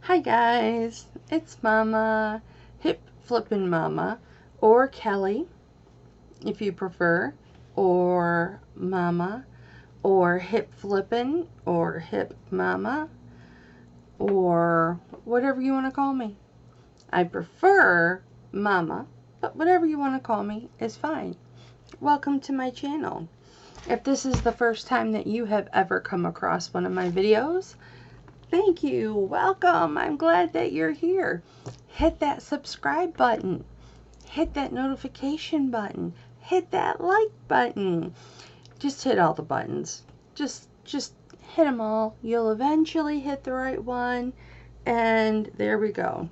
Hi guys, it's Mama, Hipflippinmamma, or Kelly, if you prefer, or Mama, or Hipflippin, or Hip Mama, or whatever you want to call me. I prefer Mama, but whatever you want to call me is fine. Welcome to my channel. If this is the first time that you have ever come across one of my videos, thank you. Welcome. I'm glad that you're here. Hit that subscribe button. Hit that notification button. Hit that like button. Just hit all the buttons. Just hit them all. You'll eventually hit the right one. And there we go.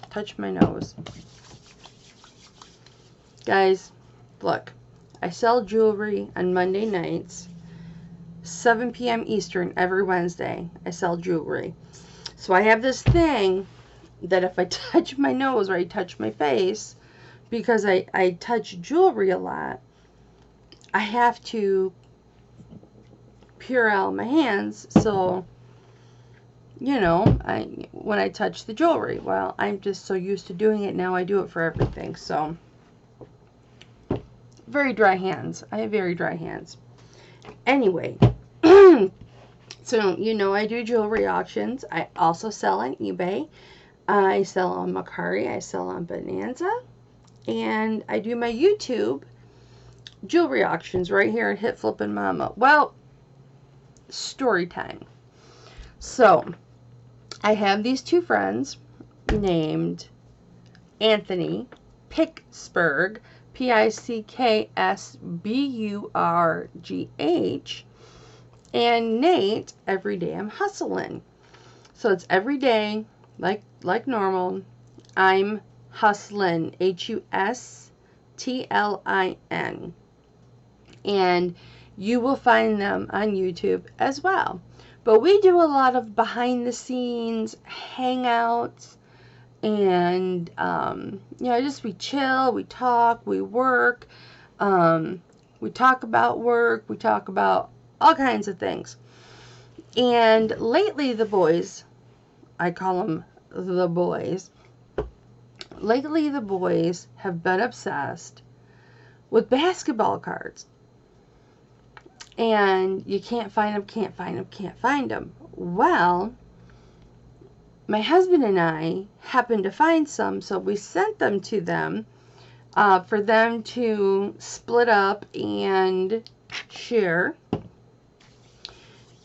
Touch my nose. Guys, look. I sell jewelry on Monday nights. 7 p.m. Eastern every Wednesday. I sell jewelry. So I have this thing that if I touch my nose or I touch my face, because I touch jewelry a lot, I have to Purell my hands. So, you know, when I touch the jewelry, well, I'm just so used to doing it now. I do it for everything. So, very dry hands. I have very dry hands. Anyway, so, you know, I do jewelry auctions. I also sell on eBay. I sell on Mercari. I sell on Bonanza. And I do my YouTube jewelry auctions right here at Hipflippinmamma. Well, story time. So, I have these two friends named Anthony Picksburgh, Picksburgh, and Nate, Every Day I'm Hustling. So it's every day, like normal, I'm hustling, Hustlin. And you will find them on YouTube as well. But we do a lot of behind the scenes hangouts, and you know, just we chill, we talk, we work, we talk about work, we talk about all kinds of things. And lately the boys, I call them the boys, lately the boys have been obsessed with basketball cards. And you can't find them. Well, my husband and I happened to find some, so we sent them to them for them to split up and share.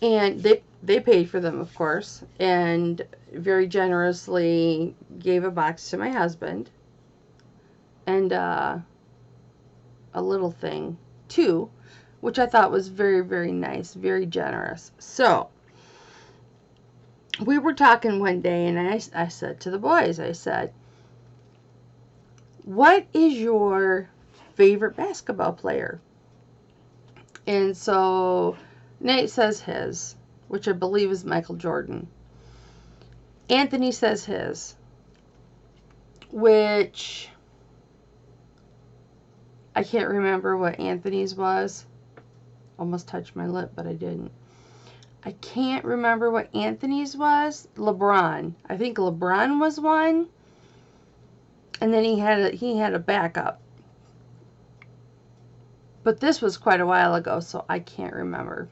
And they paid for them, of course, and very generously gave a box to my husband and a little thing too, which I thought was very, very nice, very generous. So we were talking one day, and I said to the boys, I said, what is your favorite basketball player? And so Nate says his, which I believe is Michael Jordan. Anthony says his, which I can't remember what Anthony's was. Almost touched my lip, but I didn't. I can't remember what Anthony's was. LeBron. I think LeBron was one. And then he had a backup. But this was quite a while ago, so I can't remember.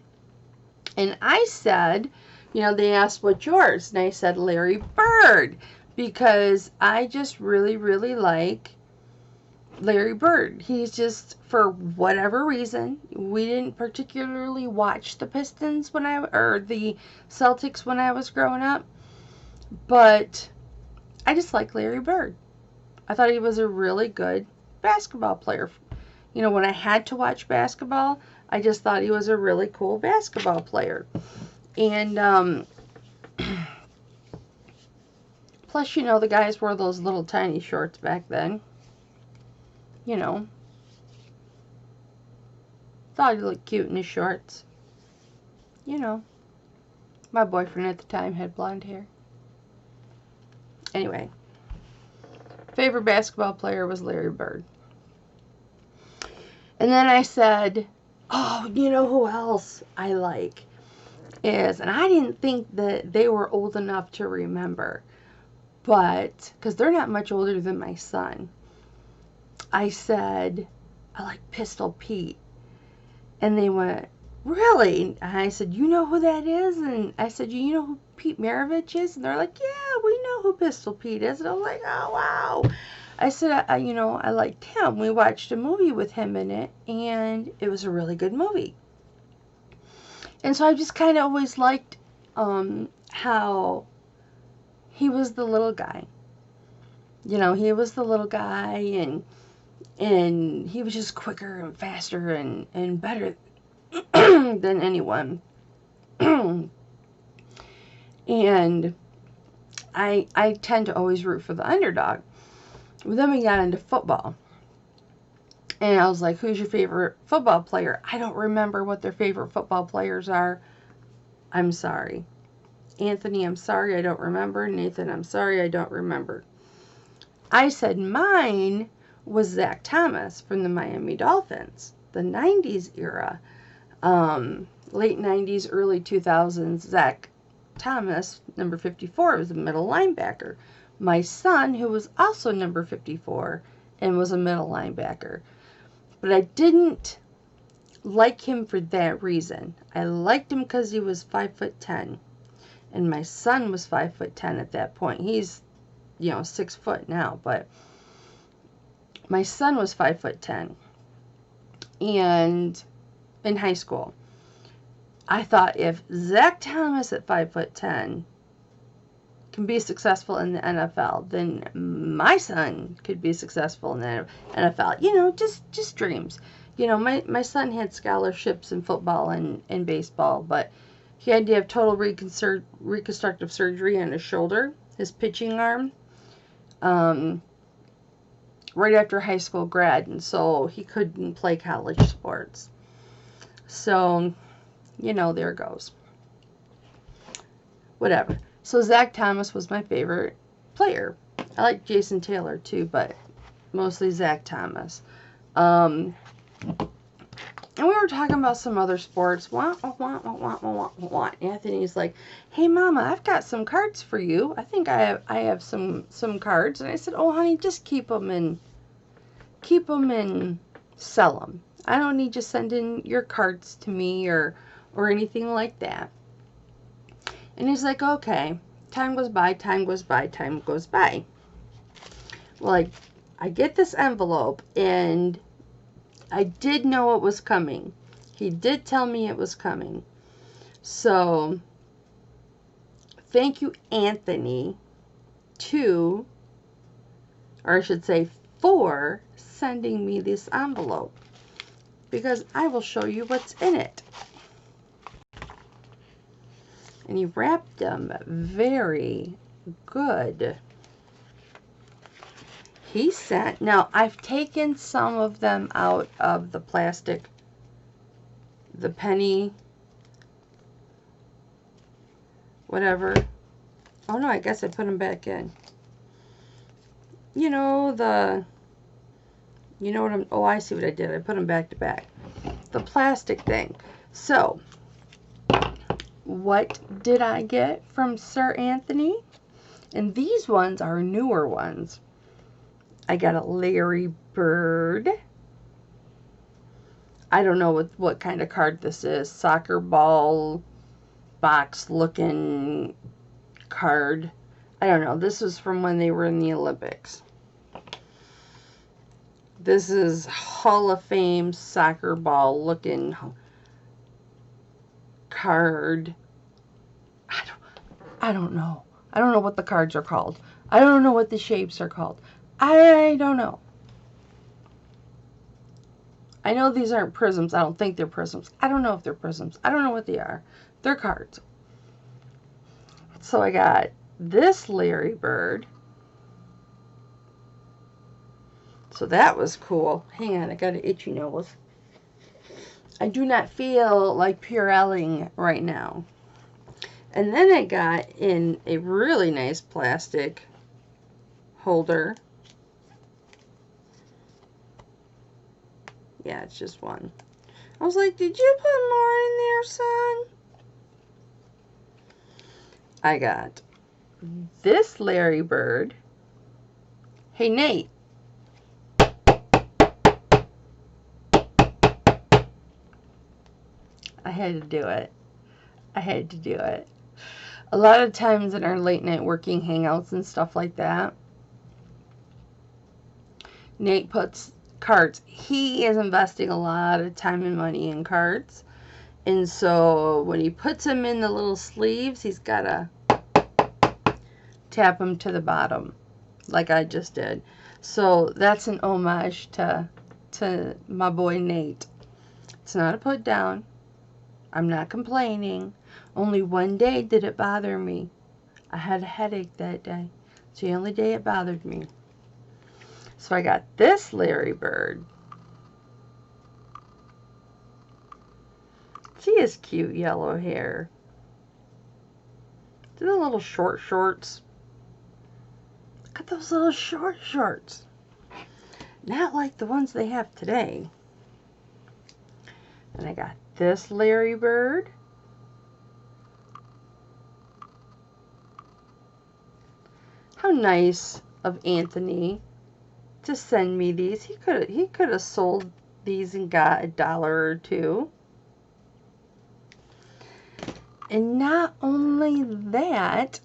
And I said, you know, they asked what's yours, and I said Larry Bird, because I just really, really like Larry Bird. He's just, for whatever reason, we didn't particularly watch the Pistons or the Celtics when I was growing up, but I just like Larry Bird. I thought he was a really good basketball player. You know, when I had to watch basketball, I just thought he was a really cool basketball player. And plus, you know, the guys wore those little tiny shorts back then. You know, thought he looked cute in his shorts. You know, my boyfriend at the time had blonde hair. Anyway, favorite basketball player was Larry Bird. And then I said, oh, you know who else I like? is, and I didn't think that they were old enough to remember, but because they're not much older than my son, I said, I like Pistol Pete. And they went, really? And I said, you know who that is? And I said, you know who Pete Maravich is? And they're like, yeah, we know who Pistol Pete is. And I was like, oh, wow. I said, I liked him. We watched a movie with him in it, and it was a really good movie. And so I just kind of always liked how he was the little guy. He was the little guy, and he was just quicker and faster and better than anyone. And I tend to always root for the underdog. But then we got into football. And I was like, who's your favorite football player? I don't remember what their favorite football players are. I'm sorry. Anthony, I'm sorry, I don't remember. Nathan, I'm sorry, I don't remember. I said mine was Zach Thomas from the Miami Dolphins, the 90s era. Late 90s, early 2000s, Zach Thomas, number 54, was a middle linebacker. My son, who was also number 54 and was a middle linebacker. But I didn't like him for that reason. I liked him because he was 5'10", and my son was 5'10" at that point. He's 6 foot now, but my son was 5'10", and in high school. I thought if Zach Thomas at 5'10" can be successful in the NFL, then my son could be successful in the NFL. Just dreams. My son had scholarships in football and baseball, but he had to have total reconstructive surgery on his shoulder, his pitching arm, right after high school grad, and so he couldn't play college sports. So, there goes. Whatever. So Zach Thomas was my favorite player. I like Jason Taylor too, but mostly Zach Thomas. And we were talking about some other sports. Anthony's like, hey, Mama, I've got some cards for you. I think I have some cards. And I said, oh, honey, just keep them and sell them. I don't need you sending your cards to me or anything like that. And he's like, okay. Time goes by. Well, I get this envelope, and I did know it was coming. He did tell me it was coming. So, thank you, Anthony, for sending me this envelope, because I will show you what's in it. And he wrapped them very good. He sent, now I've taken some of them out of the plastic, the penny, whatever. Oh no, I guess I put them back in. I see what I did. I put them back to back. The plastic thing. So, what did I get from Sir Anthony? And these ones are newer ones. I got a Larry Bird. I don't know what kind of card this is. Soccer ball box looking card. I don't know. This was from when they were in the Olympics. This is Hall of Fame soccer ball looking card. I don't know. I don't know what the cards are called. I don't know what the shapes are called. I don't know. I know these aren't prisms. I don't think they're prisms. I don't know if they're prisms. I don't know what they are. They're cards. So I got this Larry Bird. So that was cool. Hang on, I got an itchy nose. I do not feel like Purelling right now. And then I got in a really nice plastic holder. Yeah, it's just one. I was like, did you put more in there, son? I got this Larry bird. Hey, Nate. I had to do it. I had to do it. A lot of times in our late night working hangouts and stuff like that, Nate puts cards. He is investing a lot of time and money in cards. And so when he puts them in the little sleeves, he's got to tap them to the bottom like I just did. So that's an homage to my boy Nate. It's not a put down. I'm not complaining. Only one day did it bother me. I had a headache that day. It's the only day it bothered me. So I got this Larry bird. She has cute yellow hair. Do the little short shorts. Look at those little short shorts. Not like the ones they have today. And I got this Larry bird. How nice of Anthony to send me these. He could have sold these and got $1 or $2. And not only that,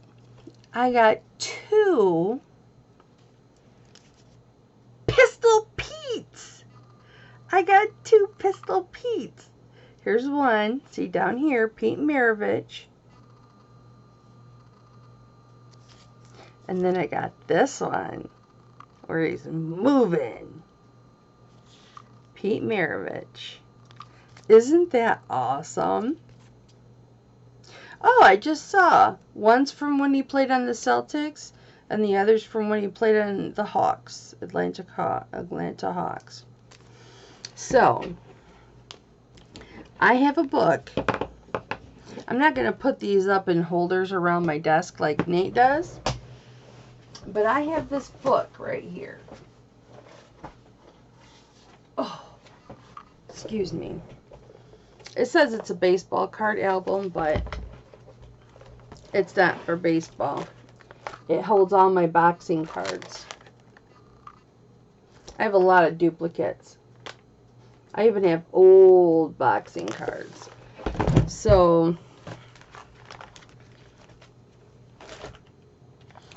I got 2 Pistol Petes. I got 2 Pistol Petes. Here's one. See down here, Pete Maravich. And then I got this one where he's moving. Pete Maravich. Isn't that awesome? Oh, I just saw. One's from when he played on the Celtics, and the other's from when he played on the Hawks, Atlanta Hawks. So, I have a book. I'm not going to put these up in holders around my desk like Nate does, but I have this book right here. Oh, excuse me. It says it's a baseball card album, but it's not for baseball. It holds all my boxing cards. I have a lot of duplicates. I even have old boxing cards. So,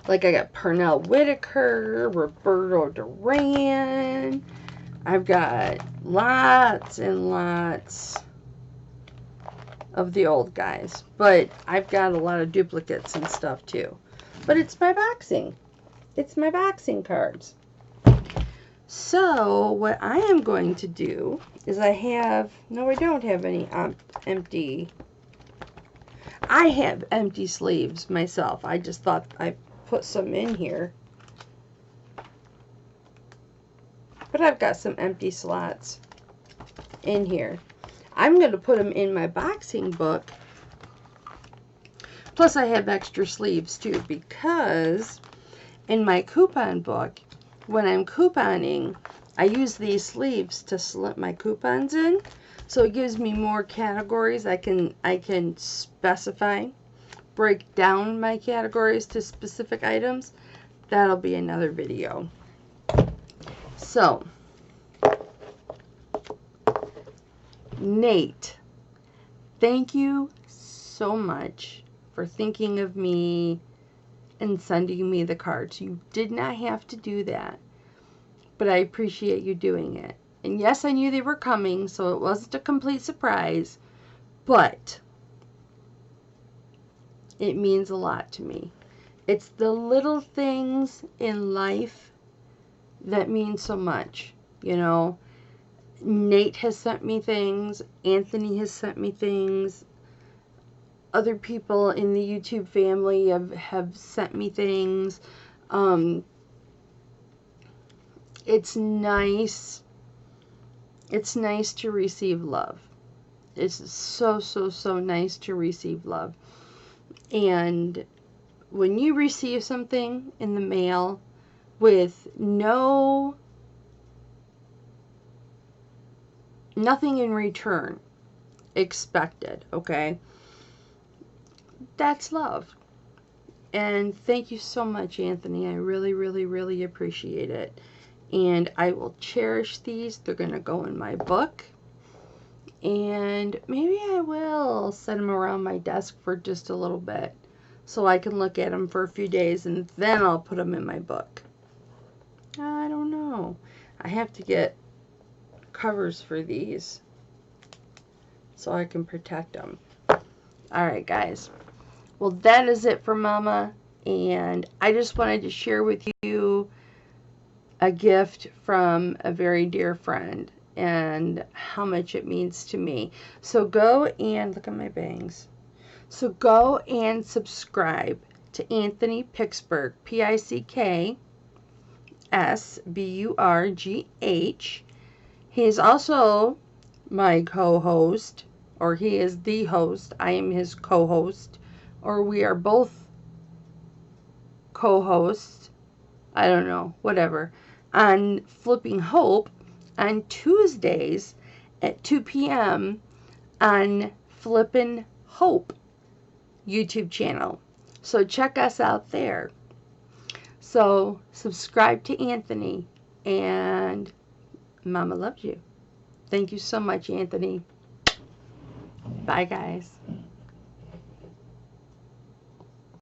like I got Pernell Whitaker, Roberto Duran. I've got lots and lots of the old guys. But I've got a lot of duplicates and stuff too. But it's my boxing. It's my boxing cards. So, what I am going to do is I don't have any empty. I have empty sleeves myself. I just thought I put some in here. But I've got some empty slots in here. I'm going to put them in my boxing book. Plus, I have extra sleeves too, because in my coupon book, when I'm couponing, I use these sleeves to slip my coupons in. So it gives me more categories. I can specify, break down my categories to specific items. That'll be another video. So, Nate, thank you so much for thinking of me and sending me the cards. You did not have to do that, but I appreciate you doing it. And yes, I knew they were coming, so it wasn't a complete surprise, but it means a lot to me. It's the little things in life that mean so much, you know. Nate has sent me things. Anthony has sent me things. Other people in the YouTube family have sent me things. It's nice. It's nice to receive love. It's so, so, so nice to receive love. And when you receive something in the mail with nothing in return expected, okay? That's love. And thank you so much, Anthony. I really, really, really appreciate it. And I will cherish these. They're going to go in my book. And maybe I will set them around my desk for just a little bit so I can look at them for a few days and then I'll put them in my book. I don't know. I have to get covers for these so I can protect them. Alright, guys. Well, that is it for Mama. And I just wanted to share with you a gift from a very dear friend and how much it means to me. So go and look at my bangs. So go and subscribe to Anthony Picksburgh, Picksburgh. He is also my co-host, or he is the host. I am his co-host, or we are both co-hosts. I don't know, whatever. On Flipping Hope on Tuesdays at 2 p.m. on Flippin' Hope YouTube channel. So check us out there. So subscribe to Anthony, and Mama loves you. Thank you so much, Anthony. Bye, guys.